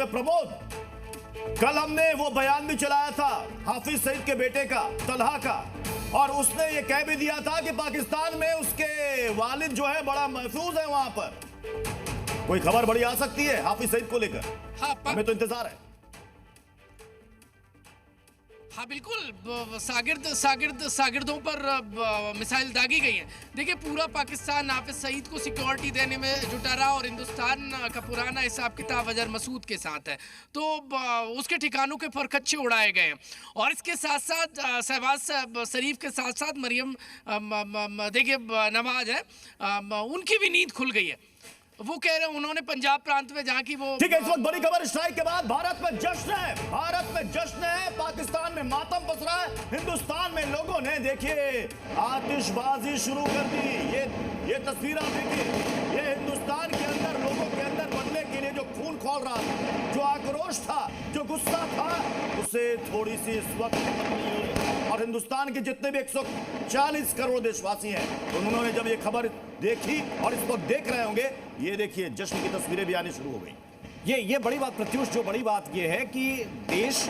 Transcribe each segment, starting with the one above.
प्रमोद, कल हमने वो बयान भी चलाया था हाफिज सईद के बेटे का, तलहा का, और उसने ये कह भी दिया था कि पाकिस्तान में उसके वालिद जो है बड़ा महफूज है वहां पर। कोई खबर बड़ी आ सकती है हाफिज सईद को लेकर? हाँ, हमें तो इंतजार है। हाँ बिल्कुल, सागिर्दों पर मिसाइल दागी गई है। देखिए, पूरा पाकिस्तान हाफिज सईद को सिक्योरिटी देने में जुटा रहा और हिंदुस्तान का पुराना हिसाब किताब अजहर मसूद के साथ है, तो उसके ठिकानों के फरकच्चे उड़ाए गए हैं। और इसके साथ साथ शहबाज शरीफ के साथ साथ मरियम देखिए नवाज है, उनकी भी नींद खुल गई है। वो कह रहे हैं, उन्होंने पंजाब प्रांत में जहाँ की वो ठीक है। इस वक्त बड़ी खबर, स्ट्राइक के बाद भारत में जश्न है, भारत में जश्न है, पाकिस्तान में मातम पस रहा है। हिंदुस्तान में लोगों ने देखिए आतिशबाजी शुरू कर दी। ये तस्वीर आप देखिए, ये हिंदुस्तान के अंदर लोगों के अंदर बनने के लिए जो खून खौल रहा था, जो आक्रोश था, जो गुस्सा था, उसे थोड़ी सी इस वक्त नहीं हो रही। और हिंदुस्तान के जितने भी 140 करोड़ देशवासी हैं, उन्होंने जब ये खबर देखी और इस वक्त देख रहे होंगे, ये देखिए जश्न की तस्वीरें भी आनी शुरू हो गई। ये बड़ी बात प्रत्युष, जो बड़ी बात ये है कि देश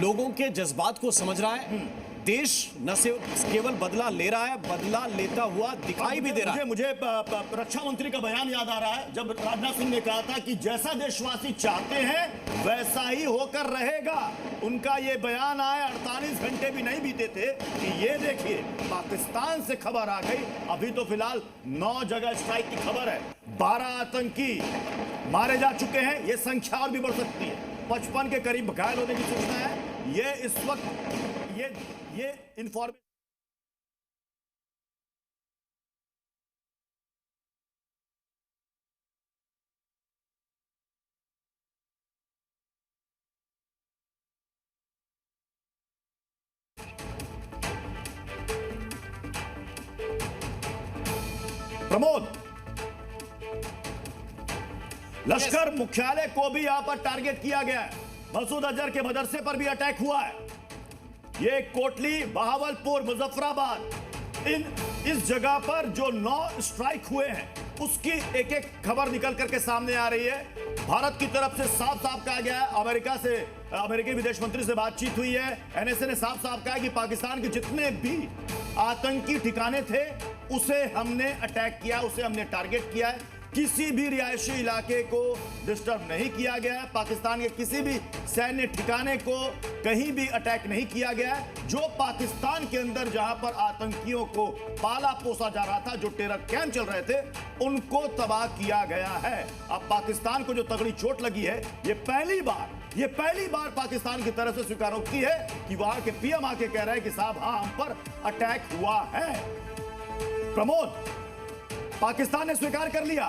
लोगों के जज्बात को समझ रहा है। देश न सिर्फ केवल बदला ले रहा है, बदला लेता हुआ दिखाई भी दे रहा है। मुझे रक्षा मंत्री का बयान याद आ रहा है, जब राजनाथ सिंह ने कहा था कि जैसा देशवासी चाहते हैं वैसा ही होकर रहेगा। उनका ये बयान आए 48 घंटे भी नहीं बीते थे कि ये देखिए पाकिस्तान से खबर आ गई। अभी तो फिलहाल 9 जगह स्ट्राइक की खबर है, 12 आतंकी मारे जा चुके हैं। ये संख्या और भी बढ़ सकती है, 55 के करीब घायल होने की सूचना है। ये इस वक्त ये इंफॉर्मेशन प्रमोद, लश्कर मुख्यालय को भी यहां पर टारगेट किया गया है। मसूद अजहर के मदरसे पर भी अटैक हुआ है। ये कोटली, बहावलपुर, मुजफ्फराबाद, इस जगह पर जो 9 स्ट्राइक हुए हैं उसकी एक एक खबर निकल करके सामने आ रही है। भारत की तरफ से साफ साफ कहा गया है, अमेरिकी विदेश मंत्री से बातचीत हुई है, एनएसए ने साफ साफ कहा है कि पाकिस्तान के जितने भी आतंकी ठिकाने थे उसे हमने अटैक किया, उसे हमने टारगेट किया है। किसी भी रिहायशी इलाके को डिस्टर्ब नहीं किया गया है। पाकिस्तान के किसी भी सैन्य ठिकाने को कहीं भी अटैक नहीं किया गया है। जो पाकिस्तान के अंदर जहां पर आतंकियों को पाला पोसा जा रहा था, जो टेरर कैंप चल रहे थे, उनको तबाह किया गया है। अब पाकिस्तान को जो तगड़ी चोट लगी है, ये पहली बार पाकिस्तान की तरफ से स्वीकारोक्ति है कि वहां के पीएम आके कह रहे हैं कि साहब हाँ, हम पर अटैक हुआ है। प्रमोद, पाकिस्तान ने स्वीकार कर लिया।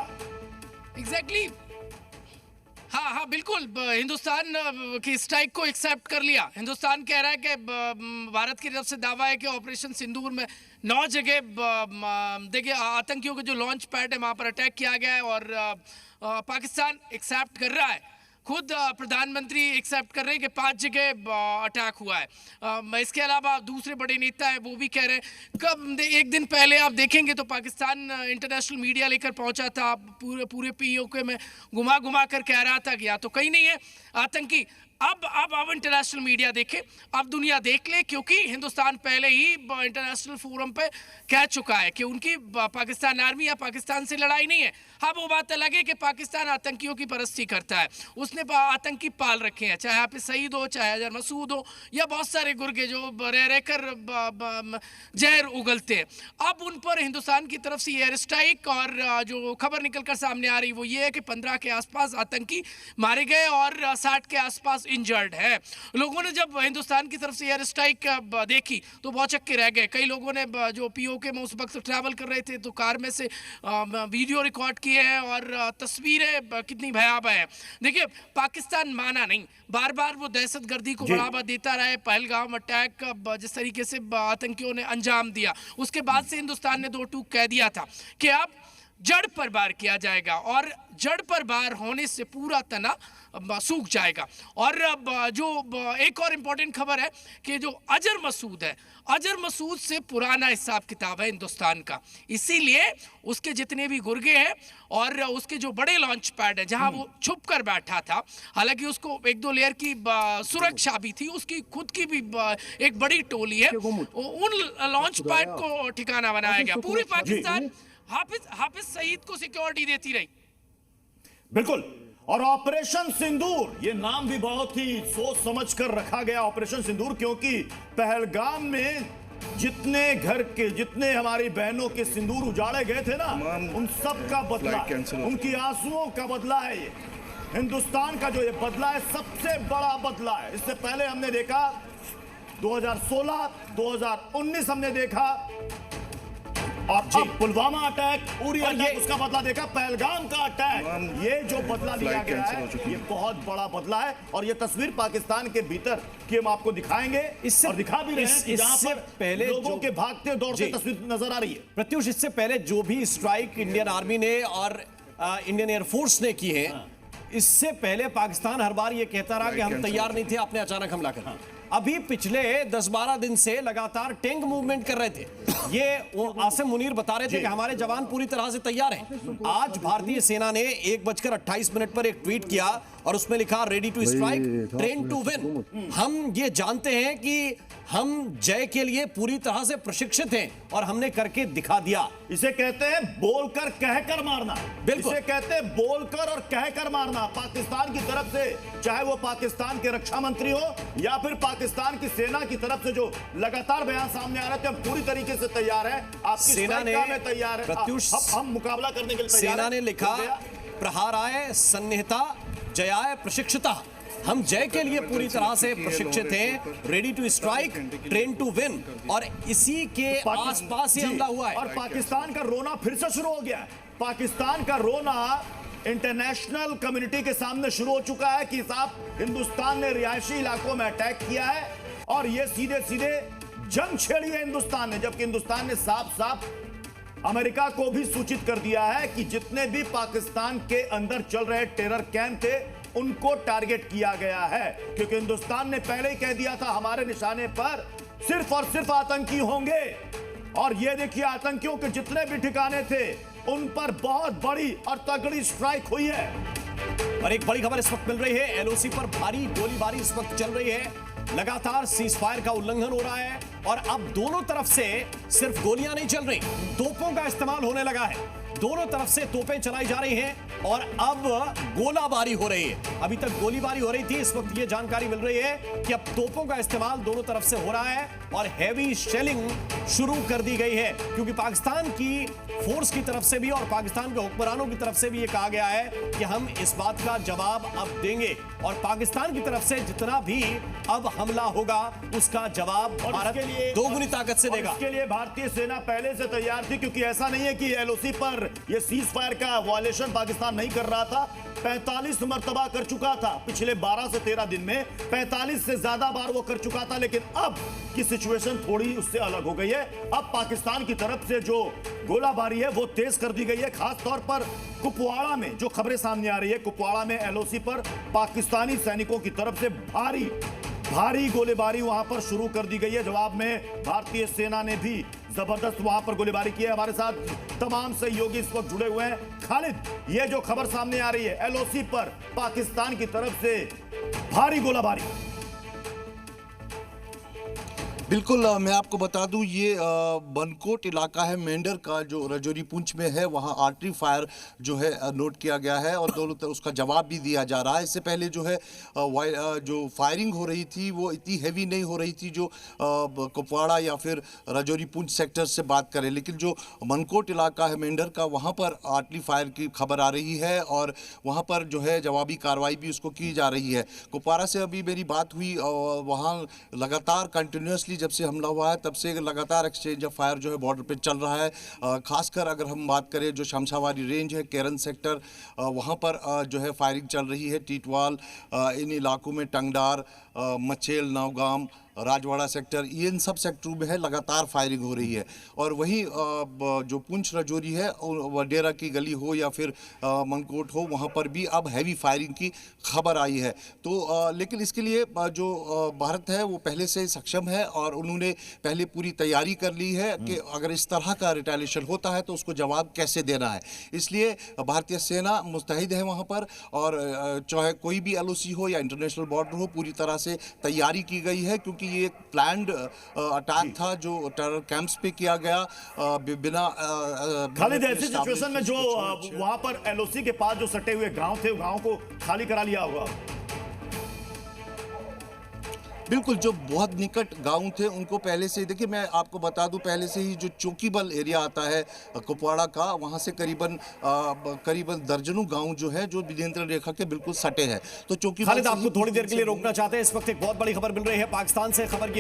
एग्जैक्टली हाँ बिल्कुल, हिंदुस्तान की स्ट्राइक को एक्सेप्ट कर लिया। हिंदुस्तान कह रहा है कि भारत की तरफ से दावा है कि ऑपरेशन सिंदूर में 9 जगह देखिए आतंकियों के जो लॉन्च पैड है वहां पर अटैक किया गया है, और पाकिस्तान एक्सेप्ट कर रहा है। खुद प्रधानमंत्री एक्सेप्ट कर रहे हैं कि 5 जगह अटैक हुआ है। इसके अलावा दूसरे बड़े नेता हैं, वो भी कह रहे हैं। कब एक दिन पहले आप देखेंगे तो पाकिस्तान इंटरनेशनल मीडिया लेकर पहुंचा था, पूरे पीओके में घुमा कर कह रहा था कि या तो कहीं नहीं है आतंकी। अब इंटरनेशनल मीडिया देखे, अब दुनिया देख ले, क्योंकि हिंदुस्तान पहले ही इंटरनेशनल फोरम पे कह चुका है कि उनकी पाकिस्तान आर्मी या पाकिस्तान से लड़ाई नहीं है। हाँ, वो बात अलग है कि पाकिस्तान आतंकियों की परस्ती करता है, उसने आतंकी पाल रखे हैं, चाहे आप शहीद हो, चाहे अजहर मसूद हो, या बहुत सारे गुर्गे जो रह कर जहर उगलते हैं। अब उन पर हिंदुस्तान की तरफ से एयर स्ट्राइक, और जो खबर निकल कर सामने आ रही वो ये है कि 15 के आसपास आतंकी मारे गए और 60 के आसपास इंजर्ड है। लोगों ने जब हिंदुस्तान की तरफ से एयर स्ट्राइक देखी तो बहुत चक्के रह गए। कई लोगों ने जो पीओके में उस वक्त ट्रैवल कर रहे थे तो कार में से वीडियो रिकॉर्ड किए हैं, और तस्वीरें कितनी भयावह है। देखिए, पाकिस्तान माना नहीं, बार बार वो दहशतगर्दी को बढ़ावा देता रहा है। पहलगाम अटैक जिस तरीके से आतंकियों ने अंजाम दिया, उसके बाद से हिंदुस्तान ने 2 टूक कह दिया था कि अब जड़ पर वार किया जाएगा और जड़ पर वार होने से पूरा तना सूख जाएगा। और एक और इम्पोर्टेंट खबर है कि जो अजहर मसूद है, अजहर मसूद से पुराना हिसाब किताब है हिंदुस्तान का, इसीलिए उसके जितने भी गुर्गे हैं और उसके जो बड़े लॉन्च पैड है जहां वो छुप कर बैठा था, हालांकि उसको 1-2 लेयर की सुरक्षा भी थी, उसकी खुद की भी एक बड़ी टोली है, उन लॉन्च पैड को ठिकाना बनाया गया। पूरे पाकिस्तान हाफिज सईद को सिक्योरिटी देती रही। बिल्कुल। और ऑपरेशन सिंदूर, ये नाम भी बहुत ही सोच समझ कर रखा गया, ऑपरेशन सिंदूर, क्योंकि पहलगाम में जितने हमारी बहनों के सिंदूर उजाड़े गए थे ना, उन सब का बदला, उनकी आंसुओं का बदला है ये। हिंदुस्तान का जो ये बदला है, सबसे बड़ा बदला है। इससे पहले हमने देखा 2016, 2019 हमने देखा, और अब पुलवामा अटैक, उरी अटैक, उसका बदला देखा, पहलगाम का अटैक। ये जो बदला लिया गया है, ये बहुत बड़ा बदला है। और ये तस्वीर पाकिस्तान के भीतर की हम आपको दिखाएंगे, और दिखा भी रहे हैं कि जहां पर पहले लोगों के भागते दौड़ते तस्वीर नजर आ रही है। प्रत्युष, इससे पहले जो भी स्ट्राइक इंडियन आर्मी ने और इंडियन एयरफोर्स ने की है, इससे पहले पाकिस्तान हर बार ये कहता रहा कि हम तैयार नहीं थे, आपने अचानक हमला कर। अभी पिछले 10-12 दिन से लगातार टैंक मूवमेंट कर रहे थे। ये आसिम मुनीर बता रहे थे कि हमारे जवान पूरी तरह से तैयार हैं। आज भारतीय सेना ने 1:28 पर एक ट्वीट किया और उसमें लिखा, ready to strike, train to win. हम ये जानते हैं कि हम जय के लिए पूरी तरह से प्रशिक्षित हैं और हमने करके दिखा दिया। इसे कहते हैं बोलकर कहकर मारना। बिल्कुल, इसे कहते हैं बोलकर और कहकर मारना। पाकिस्तान की तरफ से, चाहे वो पाकिस्तान के रक्षा मंत्री हो या फिर पाकिस्तान की सेना की तरफ से जो लगातार बयान सामने आ रहे थे, हम पूरी तरीके से तैयार है, आपकी सेना ने तैयार है, हम मुकाबला करने के लिए तैयार। सेना ने लिखा, प्रहाराय सन्निहिता जयाय प्रशिक्षिता। हम जय के लिए पूरी तरह से प्रशिक्षित हैं, ready to strike, train to win. और इसी के आसपास ही हमला हुआ है। और पाकिस्तान का रोना फिर से शुरू हो गया है। पाकिस्तान का रोना इंटरनेशनल कम्युनिटी के सामने शुरू हो चुका है कि साहब, हिंदुस्तान ने रिहायशी इलाकों में अटैक किया है और ये सीधे सीधे जंग छेड़ी है हिंदुस्तान ने। जबकि हिंदुस्तान ने साफ साफ अमेरिका को भी सूचित कर दिया है कि जितने भी पाकिस्तान के अंदर चल रहे टेरर कैंप थे, उनको टारगेट किया गया है। क्योंकि हिंदुस्तान ने पहले ही कह दिया था, हमारे निशाने पर सिर्फ और सिर्फ आतंकी होंगे। और ये देखिए, आतंकियों के जितने भी ठिकाने थे, उन पर बहुत बड़ी और तगड़ी स्ट्राइक हुई है। और एक बड़ी खबर इस वक्त मिल रही है, एलओसी पर भारी गोलीबारी इस वक्त चल रही है। लगातार सीज फायर का उल्लंघन हो रहा है और अब दोनों तरफ से सिर्फ गोलियां नहीं चल रही, तोपों का इस्तेमाल होने लगा है। दोनों तरफ से तोपें चलाई जा रही हैं और अब गोलाबारी हो रही है। अभी तक गोलीबारी हो रही थी, इस वक्त ये जानकारी मिल रही है कि अब तोपों का इस्तेमाल दोनों तरफ से हो रहा है और हैवी शेलिंग शुरू कर दी गई है। क्योंकि पाकिस्तान की फोर्स की तरफ से भी और पाकिस्तान के हुक्मरानों की तरफ से भी ये कहा गया है कि हम इस बात का जवाब अब देंगे और पाकिस्तान की तरफ से जितना भी अब हमला होगा उसका जवाब भारत के लिए दोगुनी ताकत से देगा। इसके लिए भारतीय सेना पहले से तैयार थी, क्योंकि ऐसा नहीं है कि एलओसी पर ये सीज फायर का वायलेशन पाकिस्तान नहीं कर रहा था। 45 मर्तबा कर चुका था पिछले 12 से 13 दिन में, 45 से ज्यादा बार वो कर चुका था। लेकिन अब की सिचुएशन थोड़ी उससे अलग हो गई है। अब पाकिस्तान की तरफ से जो गोलाबारी है वो तेज कर दी गई है। खास तौर पर कुपवाड़ा में जो खबरें सामने आ रही है, कुपवाड़ा में एलओसी पर पाकिस्तानी सैनिकों की तरफ से भारी गोलीबारी वहां पर शुरू कर दी गई है। जवाब में भारतीय सेना ने भी जबरदस्त वहां पर गोलीबारी की है। हमारे साथ तमाम सहयोगी इस वक्त जुड़े हुए हैं। खालिद, ये जो खबर सामने आ रही है, एलओसी पर पाकिस्तान की तरफ से भारी गोलीबारी। बिल्कुल, मैं आपको बता दूं, ये बनकोट इलाका है मेंढर का, जो राजौरी पुंछ में है। वहाँ आर्टरी फायर जो है नोट किया गया है और दोनों तरफ उसका जवाब भी दिया जा रहा है। इससे पहले जो है जो फायरिंग हो रही थी वो इतनी हैवी नहीं हो रही थी जो कुपवाड़ा या फिर राजौरी पुंछ सेक्टर से बात करें। लेकिन जो बनकोट इलाका है मेंढर का, वहाँ पर आर्टरी फायर की खबर आ रही है और वहाँ पर जो है जवाबी कार्रवाई भी उसको की जा रही है। कुपवाड़ा से अभी मेरी बात हुई और वहाँ लगातार कंटिन्यूसली जब से हमला हुआ है तब से लगातार एक्सचेंज ऑफ फायर जो है बॉर्डर पे चल रहा है। खासकर अगर हम बात करें जो शमशाबादी रेंज है, केरन सेक्टर, वहाँ पर जो है फायरिंग चल रही है। टीटवाल, इन इलाकों में टंगडार, मचेल, नवगाम, राजवाड़ा सेक्टर, ये इन सब सेक्टरों में है लगातार फायरिंग हो रही है। और वहीं जो पुंछ राजौरी है, वडेरा की गली हो या फिर मनकोट हो, वहाँ पर भी अब हैवी फायरिंग की खबर आई है। तो लेकिन इसके लिए जो भारत है वो पहले से सक्षम है और उन्होंने पहले पूरी तैयारी कर ली है कि अगर इस तरह का रिटेलिएशन होता है तो उसको जवाब कैसे देना है। इसलिए भारतीय सेना मुस्तैद है वहाँ पर, और चाहे कोई भी LOC हो या इंटरनेशनल बॉर्डर हो, पूरी तरह से तैयारी की गई है, क्योंकि ये एक प्लान्ड अटैक था जो टेरर कैंप्स पे किया गया बिना खालिद, ऐसी सिचुएशन में जो वहां पर LOC के पास जो सटे हुए गांव थे, गांव को खाली करा लिया होगा। बिल्कुल, जो बहुत निकट गांव थे उनको पहले से, देखिए मैं आपको बता दूं, पहले से ही जो चौकीबल एरिया आता है कुपवाड़ा का, वहां से करीबन दर्जनों गांव जो है जो नियंत्रण रेखा के बिल्कुल सटे हैं। तो चौकीबल खालिद, आपको थोड़ी देर के लिए रोकना चाहते हैं। इस वक्त एक बहुत बड़ी खबर मिल रही है पाकिस्तान से। खबर